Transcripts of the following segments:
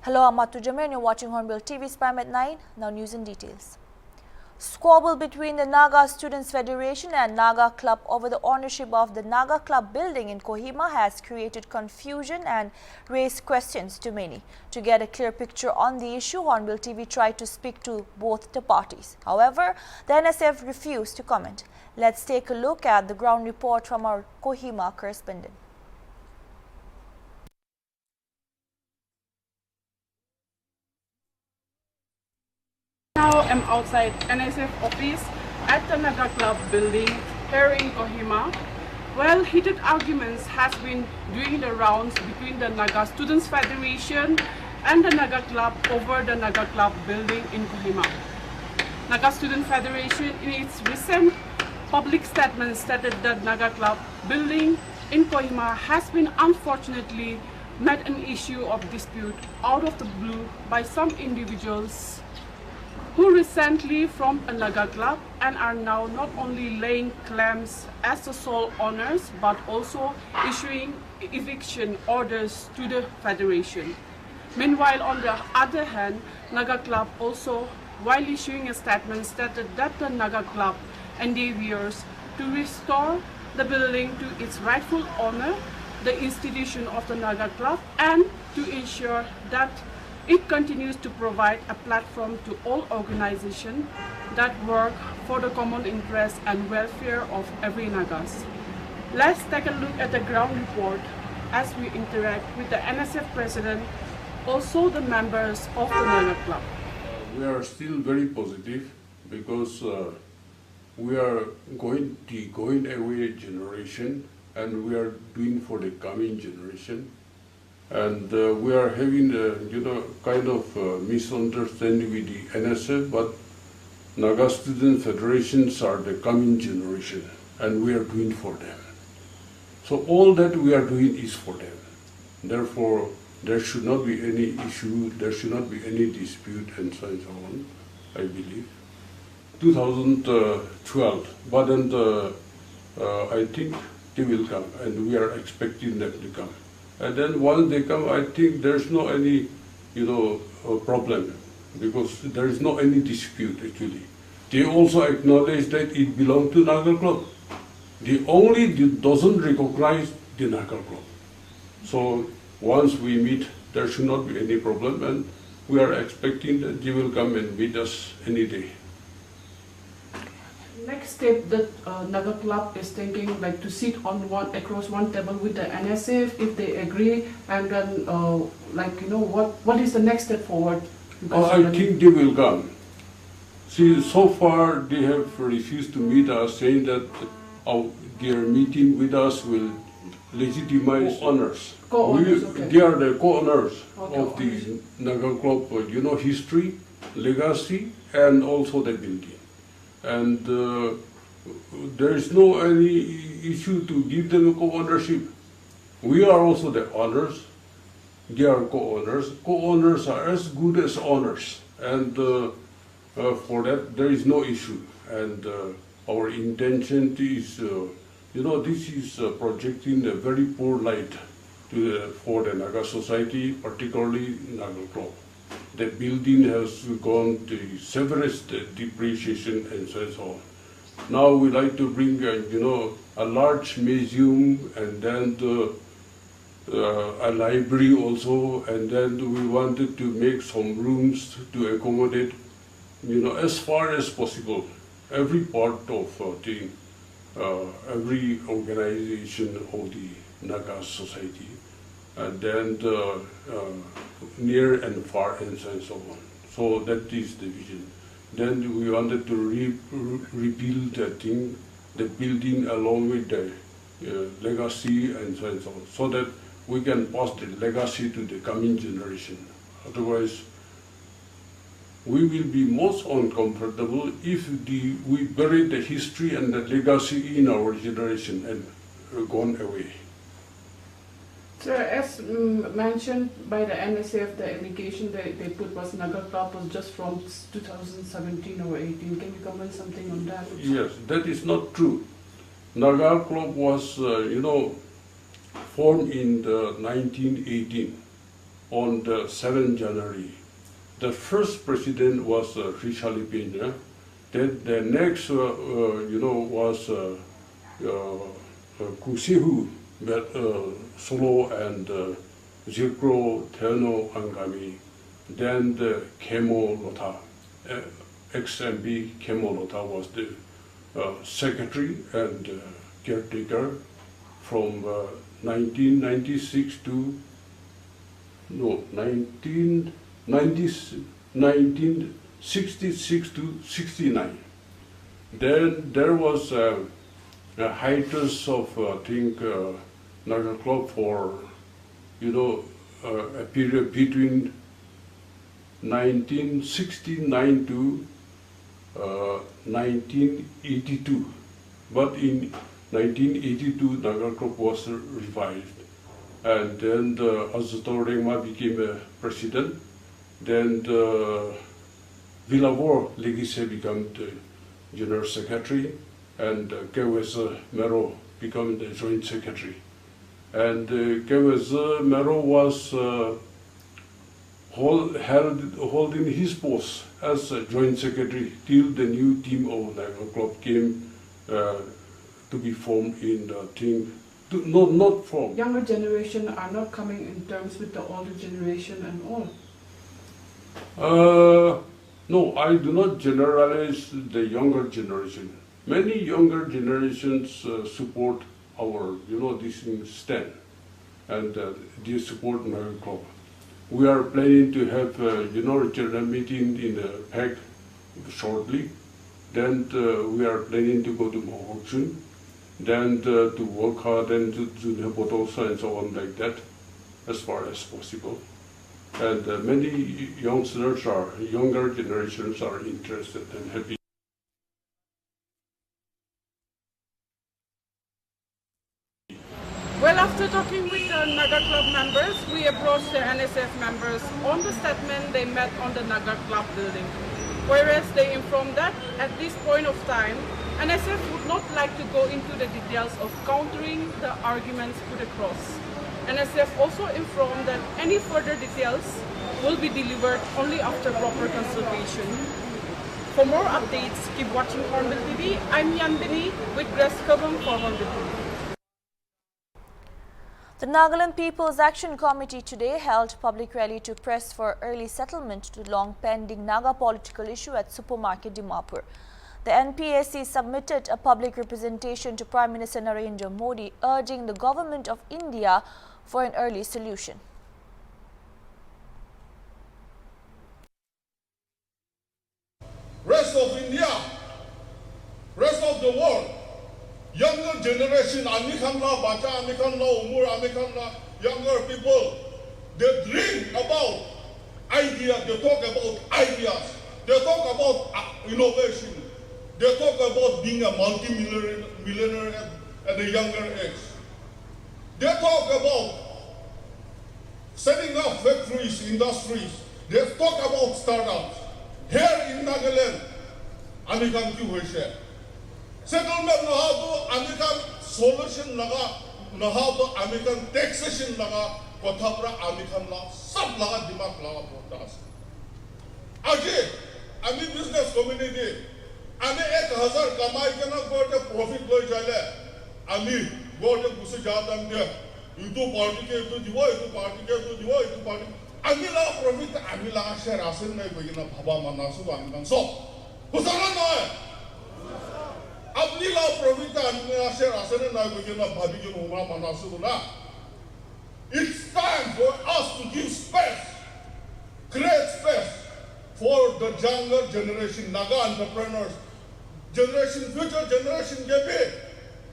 Hello, I'm Matu Jamir and you're watching Hornbill TV Spam at 9. Now news in details. Squabble between the Naga Students Federation and Naga Club over the ownership of the Naga Club building in Kohima has created confusion and raised questions to many. To get a clear picture on the issue, Hornbill TV tried to speak to both the parties. However, the NSF refused to comment. Let's take a look at the ground report from our Kohima correspondent. Now I'm outside NSF office at the Naga Club building here in Kohima. Well, heated arguments has been doing the rounds between the Naga Students Federation and the Naga Club over the Naga Club building in Kohima. Naga Student Federation in its recent public statement stated that Naga Club building in Kohima has been unfortunately made an issue of dispute out of the blue by some individuals who recently formed a Naga Club and are now not only laying claims as the sole owners but also issuing eviction orders to the Federation. Meanwhile, on the other hand, Naga Club also, while issuing a statement, stated that the Naga Club endeavors to restore the building to its rightful owner, the institution of the Naga Club, and to ensure that it continues to provide a platform to all organizations that work for the common interest and welfare of every Nagas. Let's take a look at the ground report as we interact with the NSF president, also the members of the Naga Club. We are still very positive because we are going away generation and we are doing for the coming generation. And we are having kind of misunderstanding with the NSF, but Naga Student Federations are the coming generation and we are doing for them. So all that we are doing is for them. Therefore, there should not be any issue, there should not be any dispute and so on, I believe. 2012, but then I think they will come and we are expecting them to come. And then once they come, I think there's no any, problem because there is no any dispute actually. They also acknowledge that it belongs to Naga Club. They only doesn't recognize the Naga Club. So once we meet, there should not be any problem, and we are expecting that they will come and meet us any day. Next step that Naga Club is thinking, like to sit on across one table with the NSF if they agree, and then what is the next step forward? I think they will come. See, so far they have refused to meet us, saying that their meeting with us will legitimize owners. Co-owners, okay. They are the co-owners of the Naga Club, history, legacy, and also the building. And there is no any issue to give them co-ownership. We are also the owners. They are co-owners. Co-owners are as good as owners, and for that there is no issue. And our intention is, this is projecting a very poor light for the Naga society, particularly Naga Club. The building has gone to severest depreciation and so on. Now we like to bring, a large museum and then a library also, and then we wanted to make some rooms to accommodate, as far as possible, every part of every organization of the Naga society. And then near and far and so on. So that is the vision. Then we wanted to rebuild the building along with the legacy and so on, so that we can pass the legacy to the coming generation. Otherwise, we will be most uncomfortable if we bury the history and the legacy in our generation and gone away. So as mentioned by the NSF, the allegation they put was Naga Club was just from 2017 or 18. Can you comment something on that? Yes, that is not true. Naga Club was, formed in 1918. on the 7th January. The first president was Richali Pena. Then the next, was Kusihu, Solo and Zilkro Terno Angami. Then the Kemo Lota, ex-MB Kemo Lota was the secretary and caretaker from 1996 to 1966 to 69. Then there was a hiatus of Naga Club for a period between 1969 to 1982. But in 1982, Naga Club was revived. And then Azuto Rengma became a president. Then Villavor Legise became the general secretary, and Kewes Mero became the joint secretary. And Kewes Mero was holding his post as a joint secretary till the new team of Naga Club came to be formed in the team. Not formed. Younger generation are not coming in terms with the older generation and all. No, I do not generalize the younger generation. Many younger generations support our, this stand, and they support Naga Club. We are planning to have, general meeting in PAC shortly. Then we are planning to go to Mohokchun, then to work hard and to Nepal and so on like that, as far as possible. And many youngsters younger generations are interested and happy. Well, after talking with the Naga Club members, we approached the NSF members on the statement they met on the Naga Club building. Whereas they informed that at this point of time, NSF would not like to go into the details of countering the arguments put across. NSF also informed that any further details will be delivered only after proper consultation. For more updates, keep watching Hornbill TV. I'm Yanbini with Grace Kabam for Hornbill TV. The Nagaland People's Action Committee today held public rally to press for early settlement to the long-pending Naga political issue at Supermarket Dimapur. The NPAC submitted a public representation to Prime Minister Narendra Modi urging the Government of India for an early solution. Rest of India, rest of the world, younger generation, amikanla, bacha, amikanla, umur, amikanla, younger people, they dream about ideas, they talk about ideas, they talk about innovation, they talk about being a multi-millionaire at a younger age. They talk about setting up factories, industries, they talk about startups. Here in Nagaland, amikan ki hoise. Settlement naha to amikan solution laga, naha to amikan taxation laga, kothapra amikan la sab laga dimak laga potas. Aje, ami business community, ami 1000 kamai ke na gote profit loi jale, ami gote kusi jadam de, itu party ke itu diwa, itu party ke itu diwa, itu party. Amila profit, amila share asin na begina bhaba manasu amikan so. Kusana na. Amila profit, amila share asin na begina bhabi ke umra manasu na. It's time for us to give space, create space for the younger generation, Naga entrepreneurs, future generation ke bhi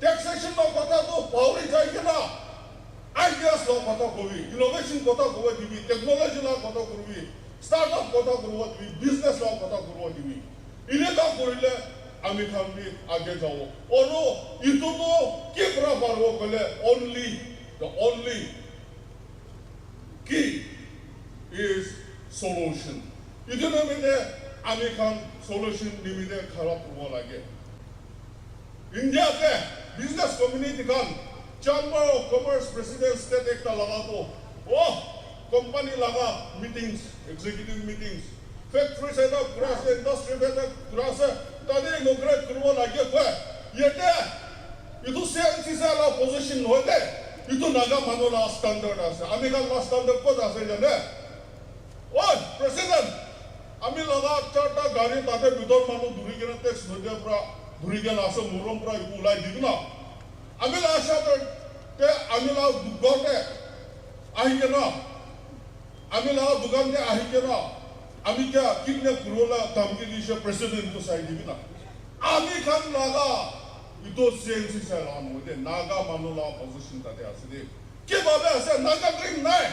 taxation no kotha to power jai na. Ideas law kotha kobi, innovation kotha kobi dibi, technology law kotha kobi, startup kotha kobi dibi, business law kotha kobi dibi. Ile ka korile ami khambi age jao. Oro ito to kipra parvo kole the only key is solution. Ito na mene ami kham solution dimide kharap korbo lage. India te business community kan Chamber of Commerce President State Ekta Lagato. Oh, company laga meetings, executive meetings, factory set up grass, industry set up grass, tadi inaugurate kurwa lagi koi. Yete, itu CNC la position hote, itu naga manola standard ase. American la standard ko ase jane. Oh, President, ami laga charta gari tate bidor manu duri kena tax hote pra duri kena ase murom pra iku ulai digna. Ami la asha te ami la dugote ahi kena. Ami la dugante ahi kena. Ami kya kidnap kurola tamki lisha President ko side digna. Ami kan laga itu CNC saya lawan hote naga manola position tate ase de. Ke babe ase naga dream nai.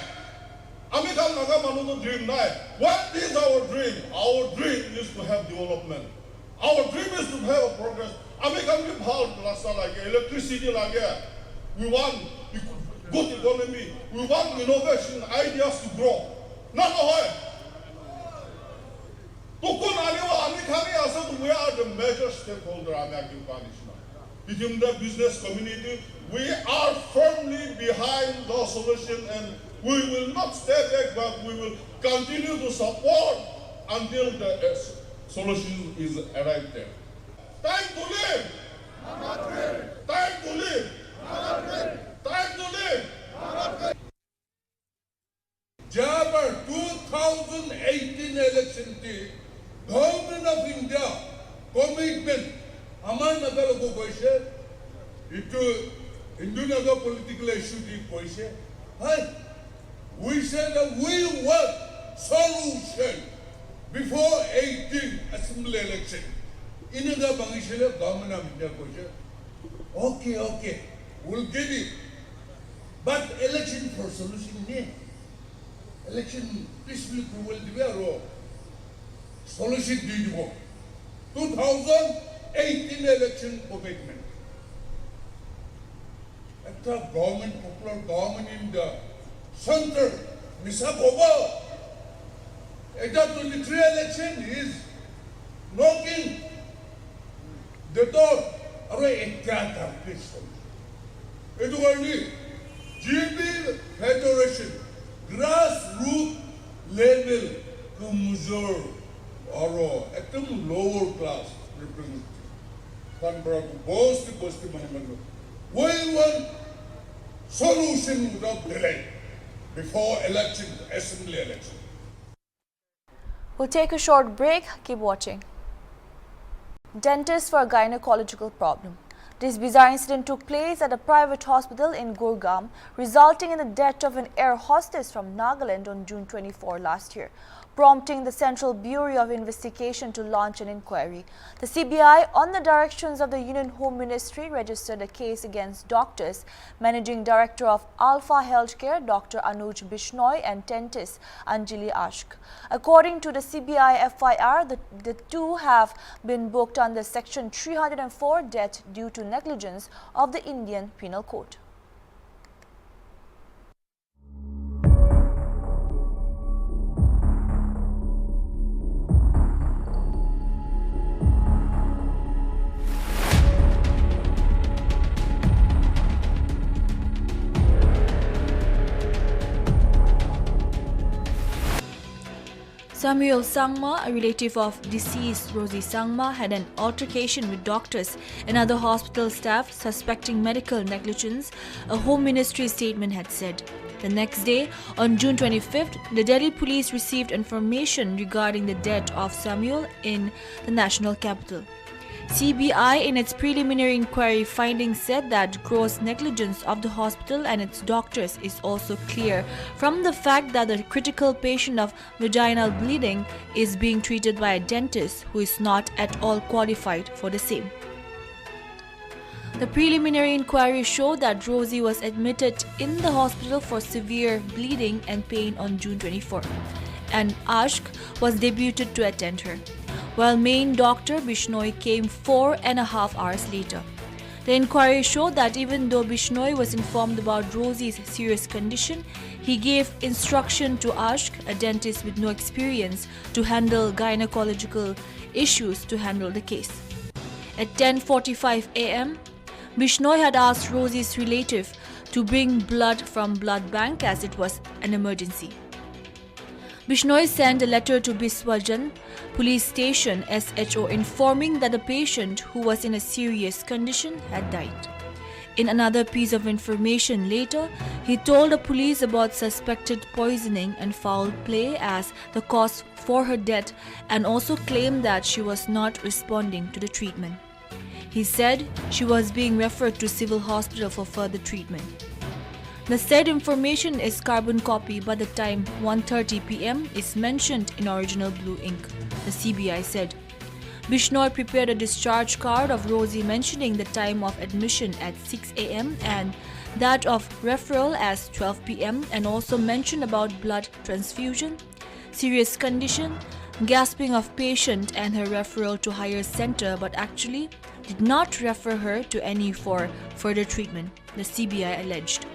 Ami kan naga manola dream nai. What is our dream? Our dream is to have development. Our dream is to have a progress. Ami kan ki bhal rasta lage, electricity lage. We want good economy. We want innovation, ideas to grow. Not hoy. Tukun aniwa ami khani ase to we are the major stakeholder ami agil panishna. Within the business community, we are firmly behind the solution and we will not stay back, but we will continue to support until the solution is arrived there. Time to live! Time to live! Time to live! जब 2018 election थी, Government of India commitment हमारे नगर को कैसे इतो हिंदू नगर political issue थी कैसे है we said that we want solution before 18 assembly election इनका बांग्लादेश government of India कैसे okay we'll give it but election for solution नहीं election peacefully will develop solution did work 2018 election commitment একটা government popular government in the center Misakova এটা 23 election is knocking the door अरे क्या करते हैं itu kali GB Federation grassroots level kemuzur aro ekdom lower class representative kan berapa bos mana we want solution without delay before election assembly election. We'll take a short break. Keep watching. Dentist for a gynecological problem. This bizarre incident took place at a private hospital in Gurgaon, resulting in the death of an air hostess from Nagaland on June 24 last year, prompting the Central Bureau of Investigation to launch an inquiry. The CBI, on the directions of the Union Home Ministry, registered a case against doctors, Managing Director of Alpha Healthcare, Dr. Anuj Bishnoi, and dentist Anjali Ashk. According to the CBI FIR, the two have been booked under Section 304, death due to negligence of the Indian Penal Code. Samuel Sangma, a relative of deceased Rosie Sangma, had an altercation with doctors and other hospital staff suspecting medical negligence, a Home Ministry statement had said. The next day, on June 25th, the Delhi police received information regarding the death of Samuel in the national capital. CBI, in its preliminary inquiry findings, said that gross negligence of the hospital and its doctors is also clear from the fact that the critical patient of vaginal bleeding is being treated by a dentist who is not at all qualified for the same. The preliminary inquiry showed that Rosie was admitted in the hospital for severe bleeding and pain on June 24, and Ashk was deputed to attend her, while main doctor Bishnoi came 4.5 hours later. The inquiry showed that even though Bishnoi was informed about Rosie's serious condition, he gave instruction to Ashk, a dentist with no experience to handle gynecological issues, to handle the case. At 10:45 a.m., Bishnoi had asked Rosie's relative to bring blood from blood bank as it was an emergency. Bishnoi sent a letter to Biswajan police station SHO informing that the patient, who was in a serious condition, had died. In another piece of information later, he told the police about suspected poisoning and foul play as the cause for her death, and also claimed that she was not responding to the treatment. He said she was being referred to civil hospital for further treatment. The said information is carbon copy, but the time 1:30 p.m. is mentioned in original blue ink, the CBI said. Bishnoi prepared a discharge card of Rosie mentioning the time of admission at 6 a.m. and that of referral as 12 p.m. and also mentioned about blood transfusion, serious condition, gasping of patient and her referral to higher center, but actually did not refer her to any for further treatment, the CBI alleged.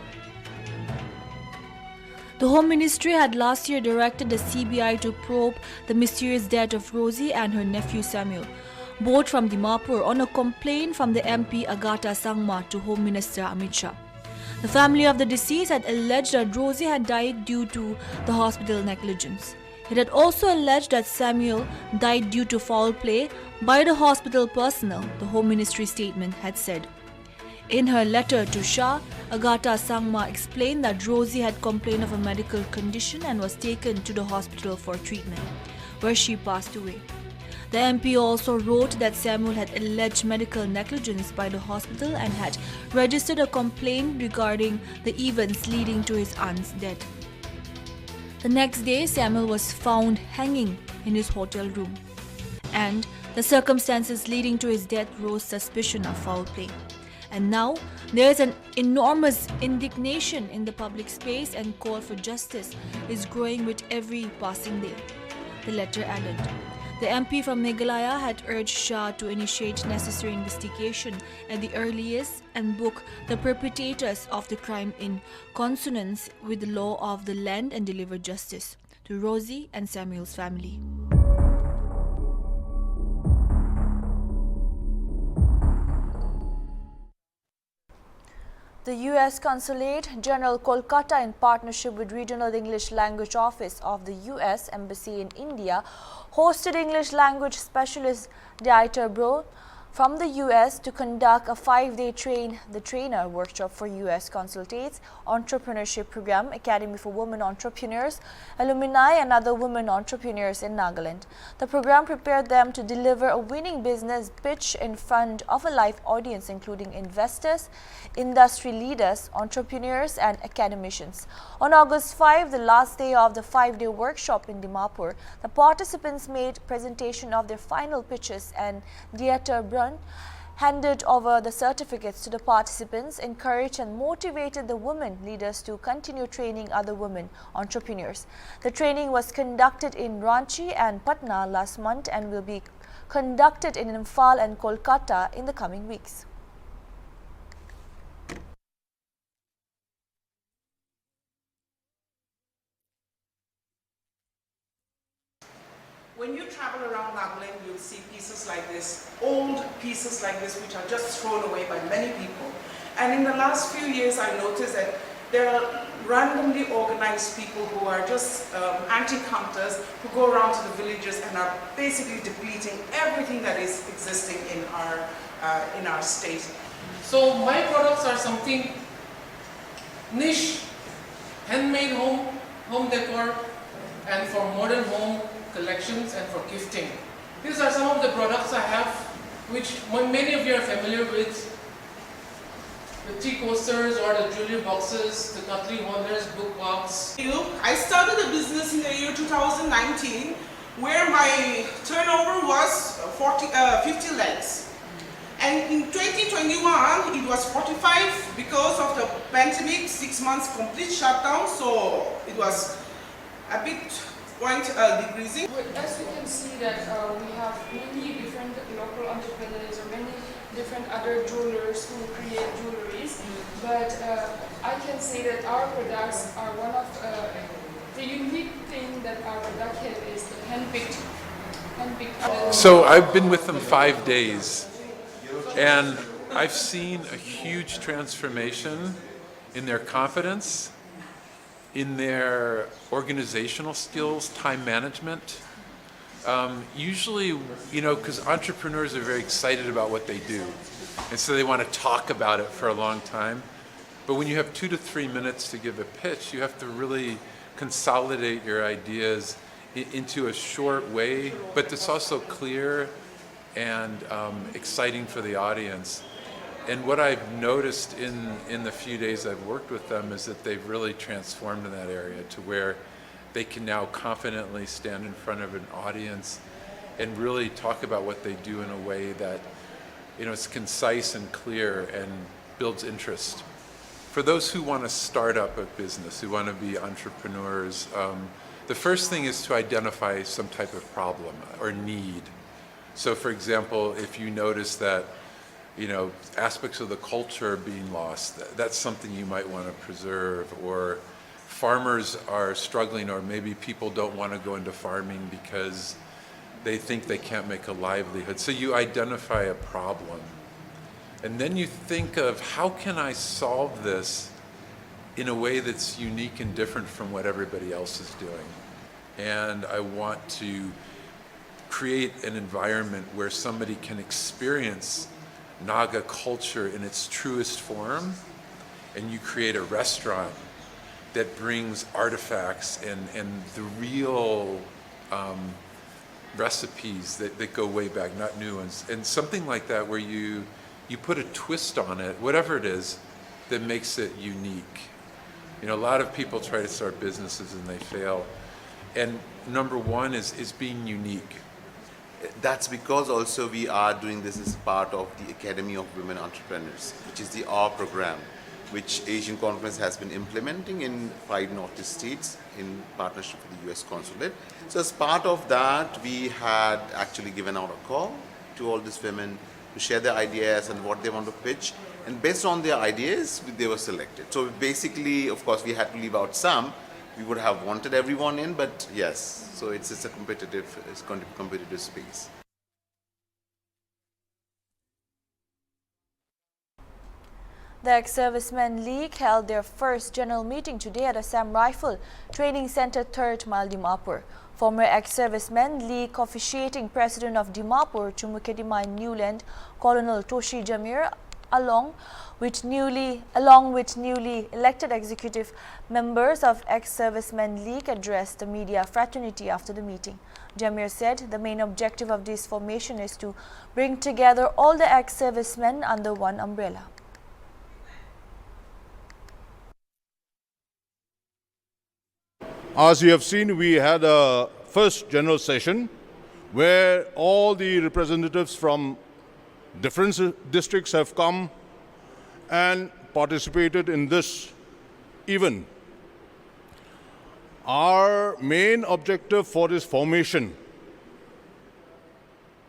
The Home Ministry had last year directed the CBI to probe the mysterious death of Rosie and her nephew Samuel, both from Dimapur, on a complaint from the MP Agatha Sangma to Home Minister Amit Shah. The family of the deceased had alleged that Rosie had died due to the hospital negligence. It had also alleged that Samuel died due to foul play by the hospital personnel, the Home Ministry statement had said. In her letter to Shah, Agatha Sangma explained that Rosie had complained of a medical condition and was taken to the hospital for treatment, where she passed away. The MP also wrote that Samuel had alleged medical negligence by the hospital and had registered a complaint regarding the events leading to his aunt's death. The next day, Samuel was found hanging in his hotel room, and the circumstances leading to his death rose suspicion of foul play. And now, there is an enormous indignation in the public space and call for justice is growing with every passing day, the letter added. The MP from Meghalaya had urged Shah to initiate necessary investigation at the earliest and book the perpetrators of the crime in consonance with the law of the land and deliver justice to Rosie and Samuel's family. The U.S. Consulate General Kolkata, in partnership with Regional English Language Office of the U.S. Embassy in India, hosted English language specialist Dieter Bro from the U.S. to conduct a 5-day train-the-trainer workshop for U.S. Consulate's entrepreneurship program, Academy for Women Entrepreneurs, alumni and other women entrepreneurs in Nagaland. The program prepared them to deliver a winning business pitch in front of a live audience, including investors, industry leaders, entrepreneurs and academicians. On August 5, the last day of the 5-day workshop in Dimapur, the participants made presentation of their final pitches, and Dieter Brunn handed over the certificates to the participants, encouraged and motivated the women leaders to continue training other women entrepreneurs. The training was conducted in Ranchi and Patna last month and will be conducted in Imphal and Kolkata in the coming weeks. When you travel around Nagaland, you'll see pieces like this, old pieces like this, which are just thrown away by many people. And in the last few years, I noticed that there are randomly organized people who are just antique-hunters who go around to the villages and are basically depleting everything that is existing in our state. So my products are something niche, handmade home decor, and for modern home collections and for gifting. These are some of the products I have, which many of you are familiar with. The tea coasters or the jewelry boxes, the cutlery holders, book box. I started a business in the year 2019 where my turnover was 50 lakhs. And in 2021 it was 45 because of the pandemic, 6 months complete shutdown, so it was a bit decreasing. As you can see that we have many different local entrepreneurs or many different other jewelers who create jewelries, but I can say that our products are one of the unique thing that our product has is the hand-picked. So I've been with them 5 days and I've seen a huge transformation in their confidence, in their organizational skills, time management. Usually, because entrepreneurs are very excited about what they do, and so they want to talk about it for a long time. But when you have 2 to 3 minutes to give a pitch, you have to really consolidate your ideas into a short way, but it's also clear and exciting for the audience. And what I've noticed in the few days I've worked with them is that they've really transformed in that area to where they can now confidently stand in front of an audience and really talk about what they do in a way that is concise and clear and builds interest. For those who want to start up a business, who want to be entrepreneurs, the first thing is to identify some type of problem or need. So for example, if you notice that aspects of the culture are being lost, that's something you might want to preserve, or farmers are struggling, or maybe people don't want to go into farming because they think they can't make a livelihood. So you identify a problem, and then you think of, how can I solve this in a way that's unique and different from what everybody else is doing? And I want to create an environment where somebody can experience Naga culture in its truest form, and you create a restaurant that brings artifacts and the real recipes that go way back, not new ones. And something like that where you put a twist on it, whatever it is, that makes it unique. A lot of people try to start businesses and they fail. And number one is being unique. That's because also we are doing this as part of the Academy of Women Entrepreneurs, which is the R program, which Asian Conference has been implementing in 5 Northeast states in partnership with the US Consulate. So as part of that, we had actually given out a call to all these women to share their ideas and what they want to pitch. And based on their ideas, they were selected. So basically, of course, we had to leave out some. We would have wanted everyone in, but yes, so it's a competitive space. The ExServicemen League held their first general meeting today at Assam Rifle Training Center, 3rd Mile, Dimapur. Former ExServicemen League officiating President of Dimapur, Chumukedima Newland, Colonel Toshi Jamir, along with newly elected executive members of ExServicemen League, addressed the media fraternity after the meeting. Jamir said the main objective of this formation is to bring together all the ex-servicemen under one umbrella. As you have seen, we had a first general session where all the representatives from different districts have come and participated in this event. Our main objective for this formation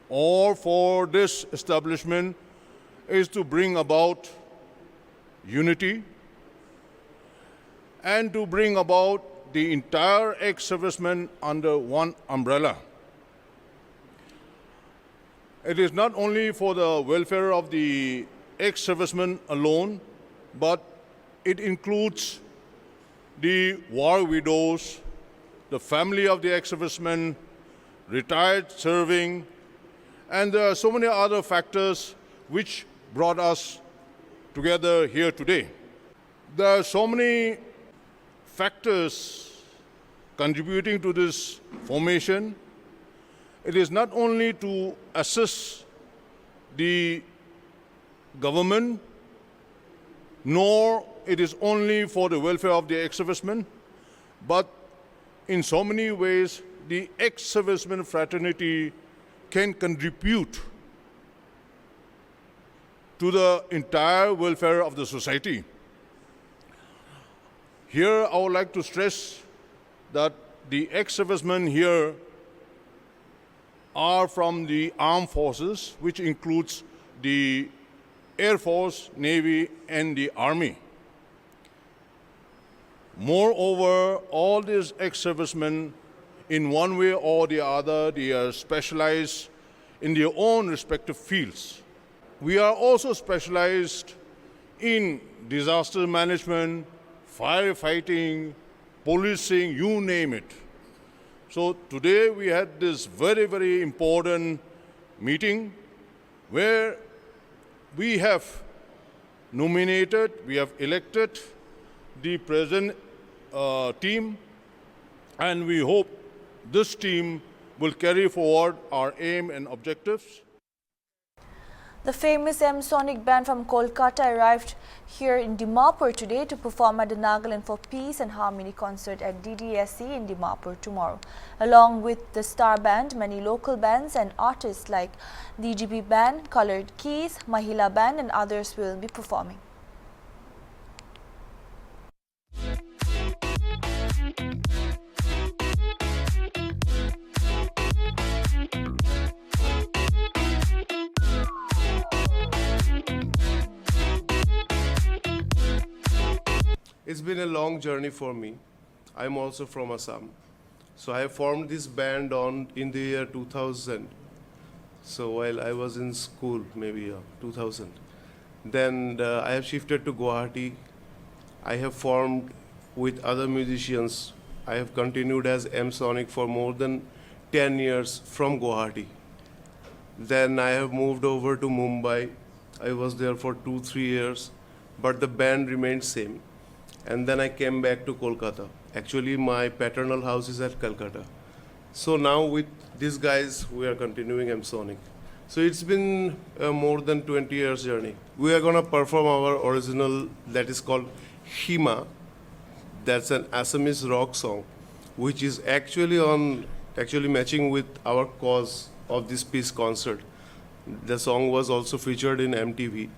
or for this establishment is to bring about unity and to bring about the entire ex-servicemen under one umbrella. It is not only for the welfare of the ex-servicemen alone, but it includes the war widows, the family of the ex-servicemen, retired serving, and there are so many other factors which brought us together here today. There are so many factors contributing to this formation. It is not only to assist the government, nor it is only for the welfare of the ex-servicemen, but in so many ways the ex-servicemen fraternity can contribute to the entire welfare of the society. Here I would like to stress that the ex-servicemen here are from the armed forces, which includes the Air Force, Navy, and the Army. Moreover, all these ex-servicemen, in one way or the other, they are specialized in their own respective fields. We are also specialized in disaster management, firefighting, policing, you name it. So today we had this very, very important meeting where we have nominated, we have elected the present team, and we hope this team will carry forward our aim and objectives. The famous Sonic band from Kolkata arrived here in Dimapur today to perform at the Nagaland for Peace and Harmony concert at DDSC in Dimapur tomorrow. Along with the star band, many local bands and artists like DGB Band, Colored Keys, Mahila Band and others will be performing. It's been a long journey for me. I'm also from Assam. So I formed this band in the year 2000. So while I was in school, maybe 2000. Then I have shifted to Guwahati. I have formed with other musicians. I have continued as Sonic for more than 10 years from Guwahati. Then I have moved over to Mumbai. I was there for 2-3 years, but the band remained same. And then I came back to Kolkata. Actually, my paternal house is at Calcutta. So now with these guys, we are continuing Sonic. So it's been a more than 20 years journey. We are gonna perform our original that is called Hima. That's an Assamese rock song, which is actually matching with our cause of this peace concert. The song was also featured in MTV.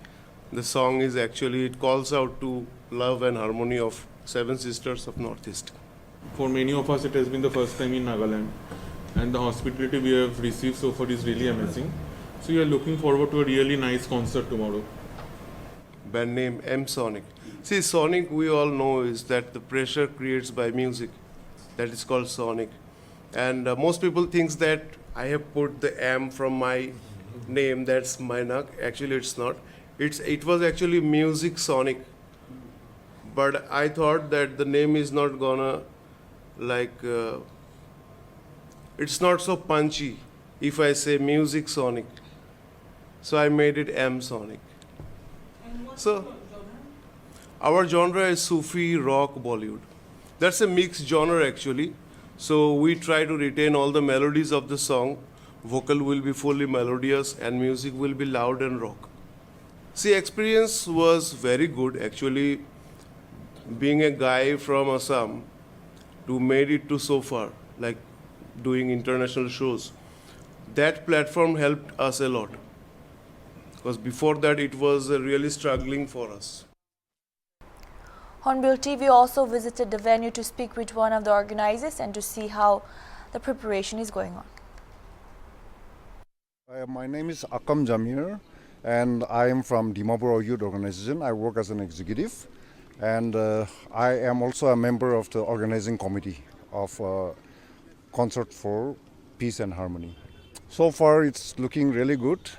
The song is it calls out to love and harmony of 7 sisters of Northeast. For many of us, it has been the first time in Nagaland, and the hospitality we have received so far is really amazing. So we are looking forward to a really nice concert tomorrow. Band name Sonic. See, Sonic, we all know, is that the pressure creates by music. That is called Sonic. And most people think that I have put the M from my name, that's Mainak. Actually, it's not. It was actually Music Sonic. But I thought that the name is not gonna, it's not so punchy if I say Music Sonic. So I made it Sonic. So our genre is Sufi, rock, Bollywood. That's a mixed genre actually. So we try to retain all the melodies of the song. Vocal will be fully melodious and music will be loud and rock. See, experience was very good actually. Being a guy from Assam to made it to so far, like doing international shows, that platform helped us a lot. Because before that, it was really struggling for us. Hornbill TV also visited the venue to speak with one of the organizers and to see how the preparation is going on. My name is Akam Jamir and I am from Dimapur Youth Organization. I work as an executive and I am also a member of the organizing committee of Concert for Peace and Harmony. So far it's looking really good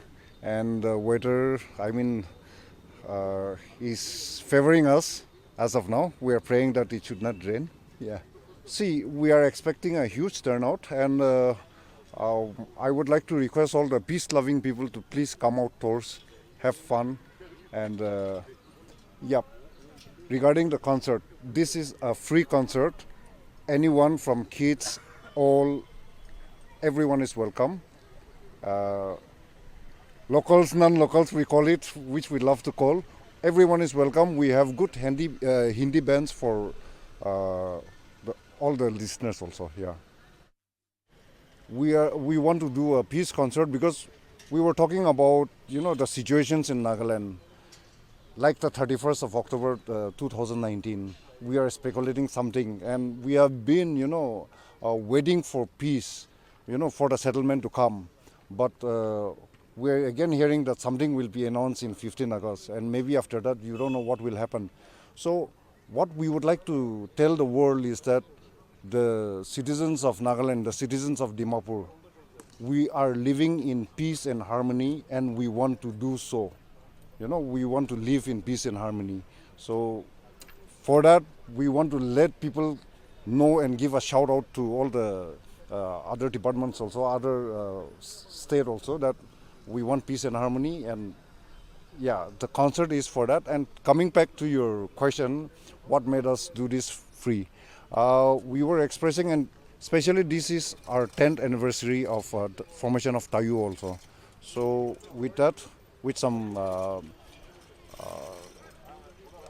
and the weather, is favoring us as of now. We are praying that it should not rain. Yeah. See, we are expecting a huge turnout and I would like to request all the peace-loving people to please come outdoors, have fun, and regarding the concert, this is a free concert. Anyone from kids, everyone is welcome. Locals, non-locals, we call it, which we love to call. Everyone is welcome. We have good Hindi bands for all the listeners also. Yeah. We want to do a peace concert because we were talking about the situations in Nagaland, like the 31st of October 2019. We are speculating something, and we have been waiting for peace, for the settlement to come. But we are again hearing that something will be announced in 15 August, and maybe after that you don't know what will happen. So what we would like to tell the world is that the citizens of Nagaland, the citizens of Dimapur, we are living in peace and harmony, and we want to do so. We want to live in peace and harmony. So for that, we want to let people know and give a shout out to all the other departments also, other state also, that we want peace and harmony. And yeah, the concert is for that. And coming back to your question, what made us do this free? We were expressing, and especially this is our 10th anniversary of the formation of Tayu also. So with that, with some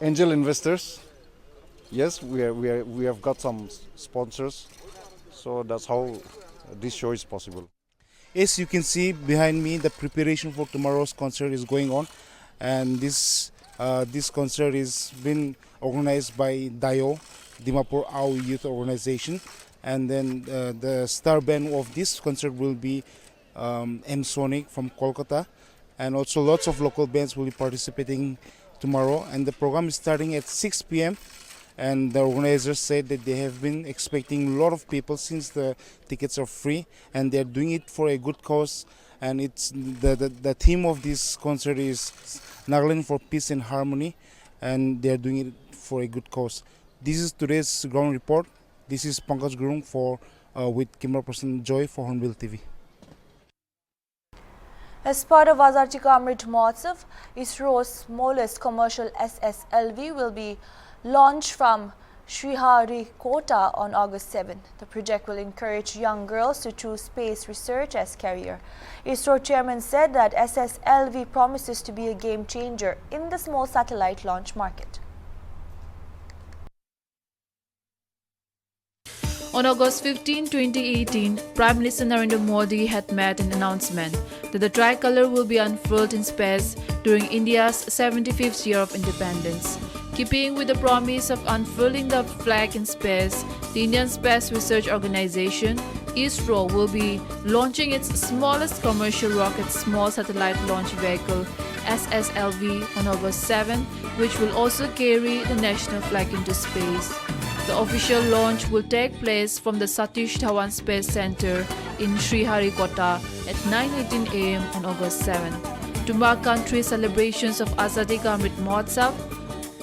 angel investors, yes, we have got some sponsors. So that's how this show is possible. As you can see behind me, the preparation for tomorrow's concert is going on, and this concert is been organized by DAYO, Dimapur Ao Youth Organization, and then the star band of this concert will be M Sonic from Kolkata, and also lots of local bands will be participating tomorrow. And the program is starting at 6 p.m. and the organizers said that they have been expecting a lot of people since the tickets are free, and they're doing it for a good cause. And it's the theme of this concert is Nagaland for Peace and Harmony, and they're doing it for a good cause. This is today's ground report. This is Pankaj Gurung with camera person Joy for Hornbill TV. As part of Azadi Ka Amrit Mahotsav, ISRO's smallest commercial SSLV will be launched from Sriharikota on August 7. The project will encourage young girls to choose space research as career. ISRO chairman said that SSLV promises to be a game changer in the small satellite launch market. On August 15, 2018, Prime Minister Narendra Modi had made an announcement that the tricolour will be unfurled in space during India's 75th year of independence. Keeping with the promise of unfurling the flag in space, the Indian Space Research Organisation, ISRO, will be launching its smallest commercial rocket small satellite launch vehicle, SSLV, on August 7, which will also carry the national flag into space. The official launch will take place from the Satish Dhawan Space Center in Sriharikota at 9:18 a.m. on August 7. To mark country's celebrations of Azadi Ka Amrit Mahotsav,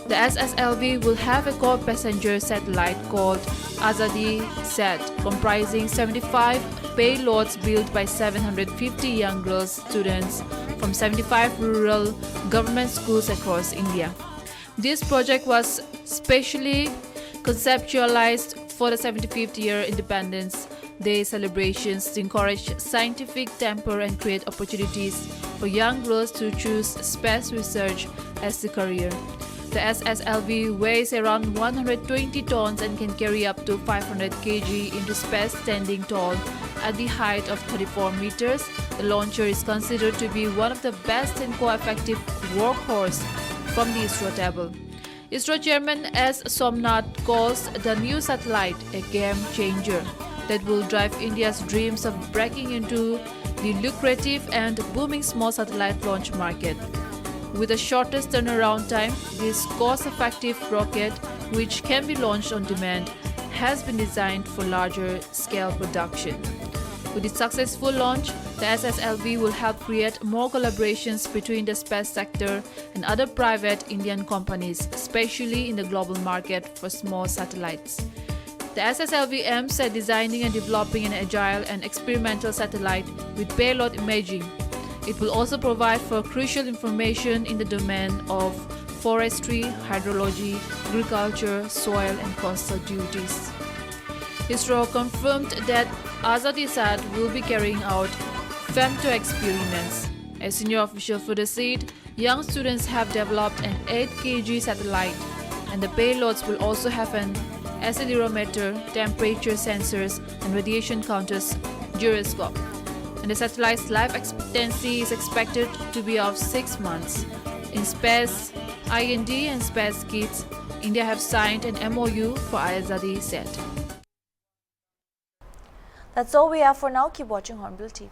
the SSLV will have a core passenger satellite called Azadi Sat, comprising 75 payloads built by 750 young girls students from 75 rural government schools across India. This project was specially conceptualized for the 75th year Independence Day celebrations to encourage scientific temper and create opportunities for young girls to choose space research as a career. The SSLV weighs around 120 tons and can carry up to 500 kg into space standing tall at the height of 34 meters. The launcher is considered to be one of the best and co-effective workhorse from the ISRO table. ISRO Chairman S. Somnath calls the new satellite a game changer that will drive India's dreams of breaking into the lucrative and booming small satellite launch market. With the shortest turnaround time, this cost-effective rocket, which can be launched on demand, has been designed for larger scale production. With its successful launch, the SSLV will help create more collaborations between the space sector and other private Indian companies, especially in the global market for small satellites. The SSLV aims at designing and developing an agile and experimental satellite with payload imaging. It will also provide for crucial information in the domain of forestry, hydrology, agriculture, soil and coastal duties. ISRO confirmed that AzadiSat will be carrying out femto experiments. A senior official further said young students have developed an 8 kg satellite, and the payloads will also have an accelerometer, temperature sensors and radiation counters gyroscope. And the satellite's life expectancy is expected to be of 6 months. In space, I&D and space kits, India have signed an MOU for AzadiSat. That's all we have for now. Keep watching Hornbill TV.